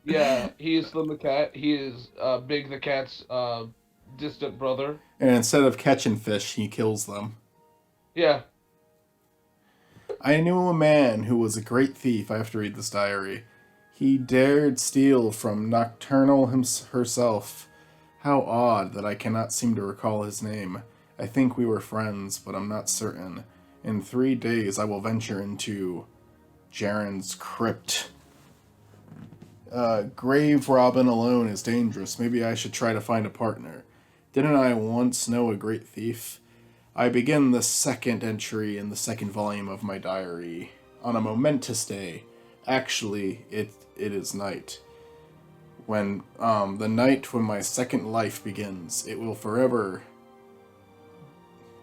[SPEAKER 3] Yeah, he is Slim the Cat. He is Big the Cat's distant brother.
[SPEAKER 1] And instead of catching fish, he kills them.
[SPEAKER 3] Yeah.
[SPEAKER 1] I knew a man who was a great thief. I have to read this diary. He dared steal from Nocturnal herself. How odd that I cannot seem to recall his name. I think we were friends, but I'm not certain. In 3 days I will venture into Jaren's crypt. Grave Robin alone is dangerous. Maybe I should try to find a partner. Didn't I once know a great thief? I begin the second entry in the second volume of my diary. On a momentous day. Actually, it is night. When, the night when my second life begins, it will forever...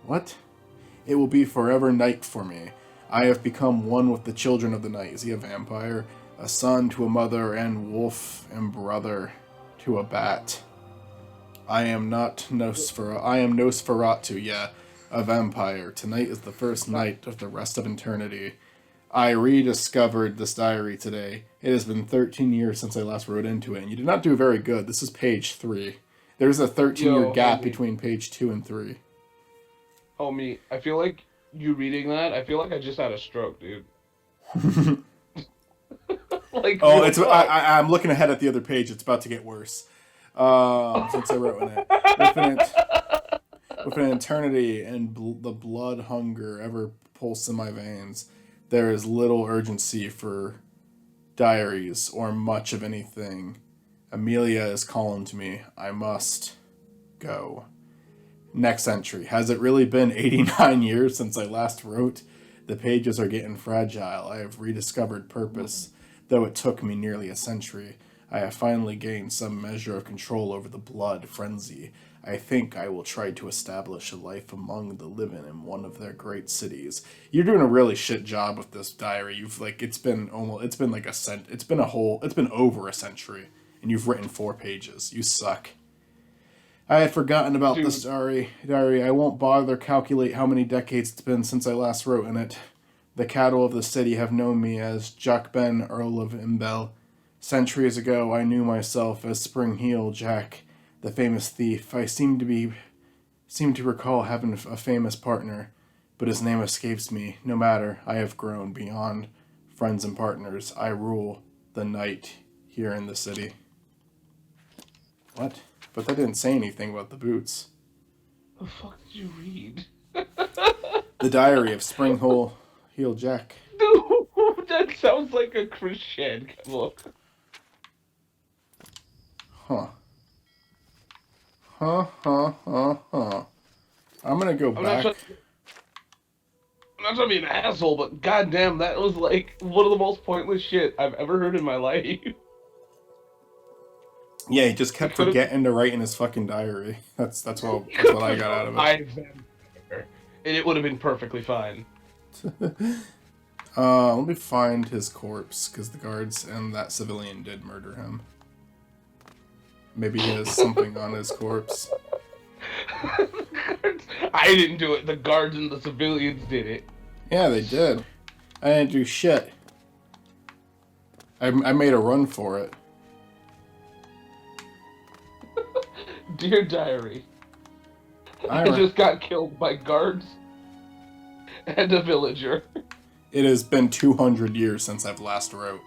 [SPEAKER 1] What? It will be forever night for me. I have become one with the children of the night. Is he a vampire? A son to a mother, and wolf and brother to a bat. I am Nosferatu, yeah, a vampire. Tonight is the first night of the rest of eternity. I rediscovered this diary today. It has been 13 years since I last wrote into it, and you did not do very good. This is page 3. There's a 13-year gap between page 2 and 3.
[SPEAKER 3] Homie, I feel like you reading that, I feel like I just had a stroke, dude. Like,
[SPEAKER 1] oh, it's I'm looking ahead at the other page. It's about to get worse. Since I wrote in it. With an eternity and the blood hunger ever pulse in my veins, there is little urgency for diaries or much of anything. Amelia is calling to me. I must go. Next entry. Has it really been 89 years since I last wrote? The pages are getting fragile. I have rediscovered purpose. Though it took me nearly a century, I have finally gained some measure of control over the blood frenzy. I think I will try to establish a life among the living in one of their great cities. You're doing a really shit job with this diary. It's been over a century, and you've written 4 pages. You suck. I had forgotten about this diary. I won't bother calculate how many decades it's been since I last wrote in it. The cattle of the city have known me as Jack Ben, Earl of Imbel. Centuries ago, I knew myself as Spring Heel Jack, the famous thief. I seem to recall having a famous partner, but his name escapes me. No matter, I have grown beyond friends and partners. I rule the night here in the city. What? But that didn't say anything about the boots.
[SPEAKER 3] The fuck did you read?
[SPEAKER 1] The Diary of Spring Heel Jack.
[SPEAKER 3] Dude, that sounds like a Christian book.
[SPEAKER 1] Huh. I'm gonna go back.
[SPEAKER 3] I'm not trying to be an asshole, but goddamn, that was like one of the most pointless shit I've ever heard in my life.
[SPEAKER 1] Yeah, he just kept forgetting to write in his fucking diary. That's what I got out of it.
[SPEAKER 3] And it would have been perfectly fine.
[SPEAKER 1] Let me find his corpse, because the guards and that civilian did murder him. Maybe he has something on his corpse.
[SPEAKER 3] I didn't do it. The guards and the civilians did it.
[SPEAKER 1] Yeah, they did. I didn't do shit. I made a run for it.
[SPEAKER 3] Dear diary, I
[SPEAKER 1] Ira.
[SPEAKER 3] just got killed by guards and a villager.
[SPEAKER 1] It has been 200 years since I've last wrote.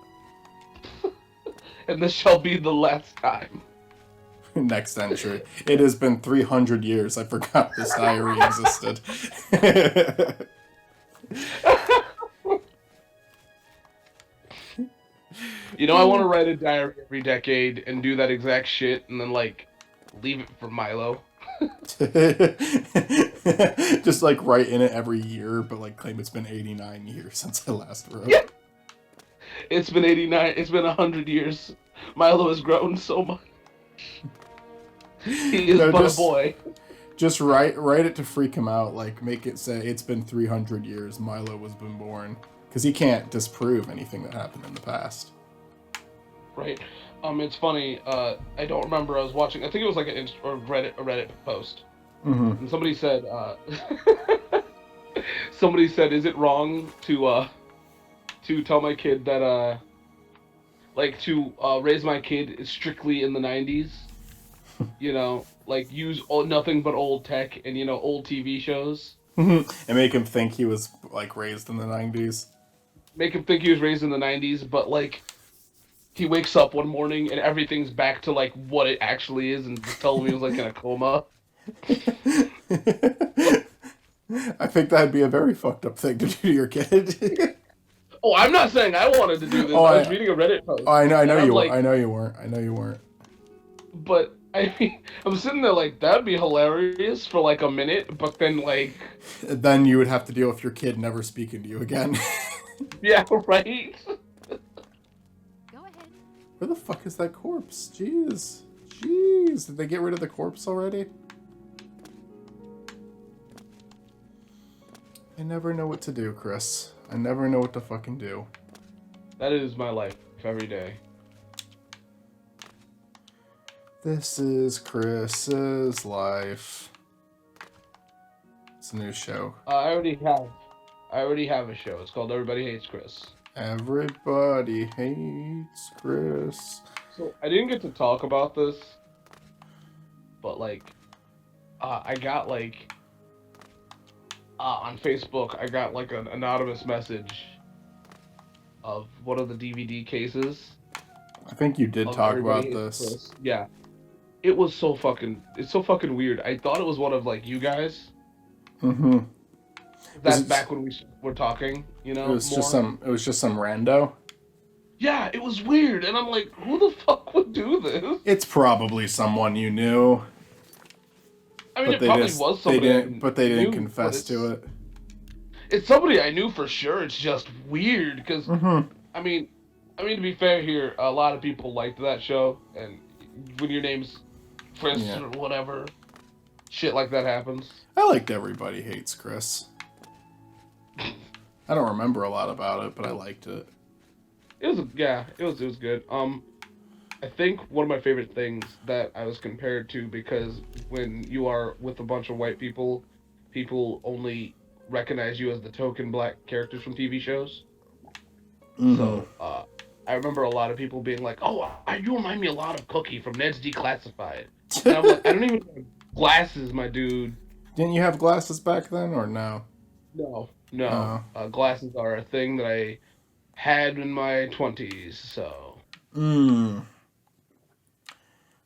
[SPEAKER 3] And this shall be the last time.
[SPEAKER 1] Next entry. It has been 300 years. I forgot this diary existed.
[SPEAKER 3] You know, I want to write a diary every decade and do that exact shit and then, like, leave it for Milo.
[SPEAKER 1] Just like write in it every year, but like claim it's been 89 years since I last wrote.
[SPEAKER 3] Yeah. It's been 89, it's been 100 years. Milo has grown so much. He is but a boy.
[SPEAKER 1] Just write it to freak him out. Like, make it say it's been 300 years Milo was been born. Because he can't disprove anything that happened in the past.
[SPEAKER 3] Right. It's funny, I don't remember, I was watching, I think it was like a Reddit post.
[SPEAKER 1] Mm-hmm.
[SPEAKER 3] And somebody said, is it wrong to tell my kid that, raise my kid strictly in the 90s? You know, like, use nothing but old tech and, old TV shows.
[SPEAKER 1] And make him think he was, like, raised in the 90s.
[SPEAKER 3] Make him think he was raised in the 90s, but, like, he wakes up one morning and everything's back to, like, what it actually is, and just tell him he was, like, in a coma.
[SPEAKER 1] I think that'd be a very fucked up thing to do to your kid.
[SPEAKER 3] Oh, I'm not saying I wanted to do this. I was reading a Reddit post.
[SPEAKER 1] Oh, I know you
[SPEAKER 3] like,
[SPEAKER 1] I know you weren't.
[SPEAKER 3] But, I mean, I'm sitting there like, that'd be hilarious for, like, a minute, but then, like...
[SPEAKER 1] Then you would have to deal with your kid never speaking to you again.
[SPEAKER 3] Yeah, right?
[SPEAKER 1] Where the fuck is that corpse? Jeez. Did they get rid of the corpse already? I never know what to do, Chris. I never know what to fucking do.
[SPEAKER 3] That is my life every day.
[SPEAKER 1] This is Chris's life. It's a new show.
[SPEAKER 3] I already have a show. It's called Everybody Hates Chris.
[SPEAKER 1] Everybody hates Chris.
[SPEAKER 3] So I didn't get to talk about this, but like, I got like, on Facebook, I got like an anonymous message of one of the DVD cases.
[SPEAKER 1] I think you did talk about this.
[SPEAKER 3] Chris. Yeah. It's so fucking weird. I thought it was one of like you guys.
[SPEAKER 1] Mm-hmm.
[SPEAKER 3] That's back when we were talking, It was
[SPEAKER 1] just some rando.
[SPEAKER 3] Yeah, it was weird, and I'm like, who the fuck would do this?
[SPEAKER 1] It's probably someone you knew.
[SPEAKER 3] I mean, it probably was somebody.
[SPEAKER 1] But they didn't confess to it.
[SPEAKER 3] It's somebody I knew for sure. It's just weird because I mean, to be fair here, a lot of people liked that show, and when your name's Chris or whatever, shit like that happens.
[SPEAKER 1] I liked Everybody Hates Chris. I don't remember a lot about it, but I liked it.
[SPEAKER 3] It was good. I think one of my favorite things that I was compared to, because when you are with a bunch of white people, people only recognize you as the token black characters from TV shows. Mm-hmm. So, I remember a lot of people being like, "Oh, you remind me a lot of Cookie from Ned's Declassified." And I'm like, I don't even have glasses, my dude.
[SPEAKER 1] Didn't you have glasses back then, or no?
[SPEAKER 3] No. Glasses are a thing that I had in my 20s, so.
[SPEAKER 1] I'm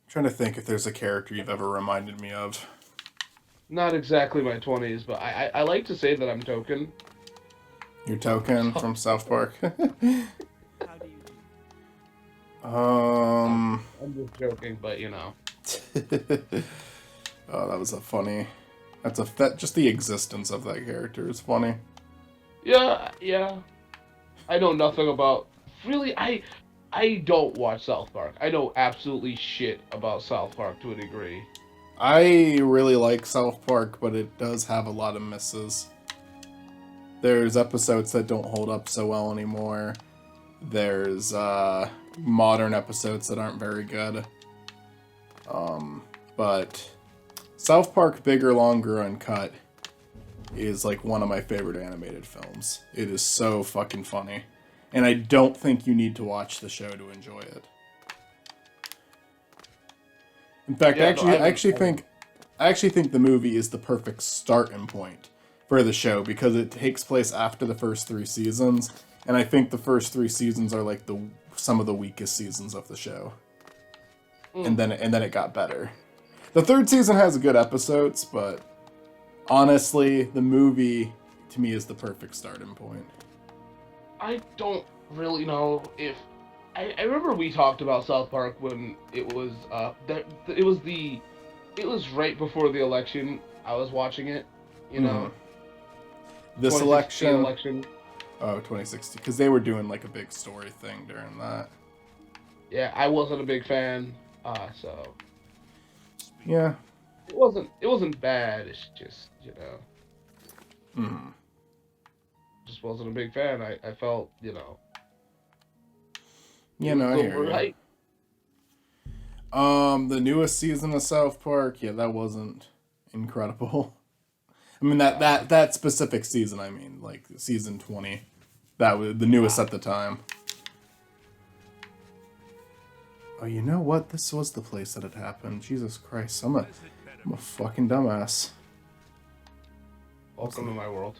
[SPEAKER 1] trying to think if there's a character you've ever reminded me of.
[SPEAKER 3] Not exactly my 20s, but I like to say that I'm Token.
[SPEAKER 1] You're Token from South Park?
[SPEAKER 3] I'm just joking, but
[SPEAKER 1] Oh, that was a funny... just the existence of that character is funny.
[SPEAKER 3] Yeah. I know nothing about... Really, I don't watch South Park. I know absolutely shit about South Park to a degree.
[SPEAKER 1] I really like South Park, but it does have a lot of misses. There's episodes that don't hold up so well anymore. There's modern episodes that aren't very good. But South Park Bigger, Longer, Uncut is like one of my favorite animated films. It is so fucking funny. And I don't think you need to watch the show to enjoy it. In fact,
[SPEAKER 3] Yeah,
[SPEAKER 1] I actually think the movie is the perfect starting point for the show because it takes place after the first 3 seasons, and I think the first 3 seasons are like some of the weakest seasons of the show. And then it got better. The 3rd season has good episodes, but honestly, the movie to me is the perfect starting point.
[SPEAKER 3] I don't really know if I remember we talked about South Park when it was it was right before the election. I was watching it, you know.
[SPEAKER 1] This
[SPEAKER 3] 2016
[SPEAKER 1] election. Oh, 2016, because they were doing like a big story thing during that.
[SPEAKER 3] Yeah, I wasn't a big fan, so
[SPEAKER 1] yeah,
[SPEAKER 3] it wasn't bad. It's just just wasn't a big fan. I felt
[SPEAKER 1] I hear
[SPEAKER 3] overhyped.
[SPEAKER 1] The newest season of South Park, yeah, that wasn't incredible. I mean that specific season. I mean, like season 20, that was the newest at the time. Oh, you know what? This was the place that it happened. Jesus Christ, I'm a fucking dumbass.
[SPEAKER 3] Welcome to my world.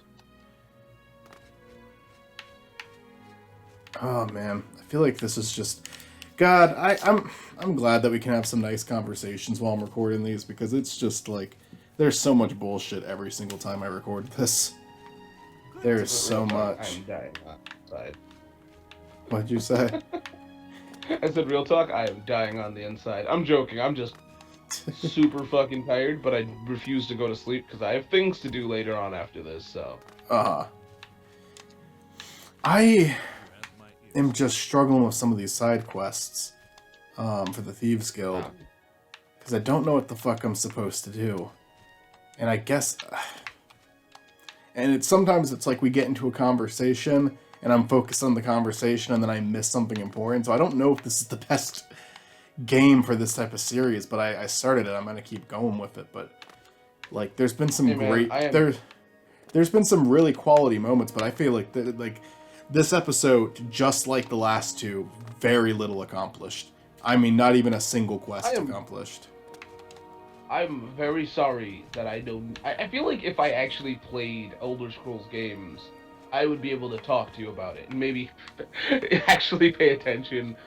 [SPEAKER 1] Oh man, I feel like this is just God. I'm glad that we can have some nice conversations while I'm recording these because it's just like there's so much bullshit every single time I record this. There's so much.
[SPEAKER 3] I'm dying outside.
[SPEAKER 1] What'd you say?
[SPEAKER 3] I said real talk, I am dying on the inside. I'm joking, I'm just super fucking tired, but I refuse to go to sleep because I have things to do later on after this, so.
[SPEAKER 1] I am just struggling with some of these side quests for the Thieves Guild. Because I don't know what the fuck I'm supposed to do. And I guess... And sometimes it's like we get into a conversation and I'm focused on the conversation and then I miss something important. So I don't know if this is the best game for this type of series, but I started it. I'm going to keep going with it. But like there's been some there's been some really quality moments, but I feel like this episode, just like the last 2, very little accomplished. I mean, not even a single quest accomplished.
[SPEAKER 3] I'm very sorry that I don't... I feel like if I actually played Elder Scrolls games, I would be able to talk to you about it and maybe actually pay attention,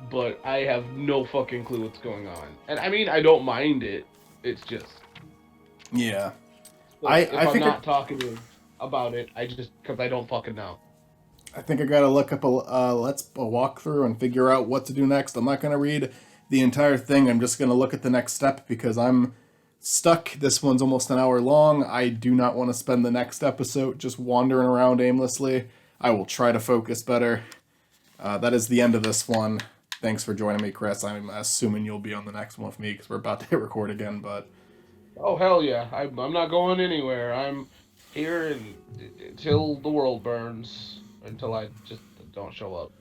[SPEAKER 3] but I have no fucking clue what's going on. And I mean, I don't mind it. It's just...
[SPEAKER 1] Yeah.
[SPEAKER 3] If I'm not talking to you about it, because I don't fucking know.
[SPEAKER 1] I think I gotta look up a walkthrough and figure out what to do next. I'm not gonna read the entire thing. I'm just gonna look at the next step because I'm stuck. This one's almost an hour long. I do not want to spend the next episode just wandering around aimlessly. I will try to focus better. That is the end of this one. Thanks for joining me, Chris. I'm assuming you'll be on the next one with me because we're about to hit record again, but...
[SPEAKER 3] Oh, hell yeah. I'm not going anywhere. I'm here until the world burns. Until I just don't show up.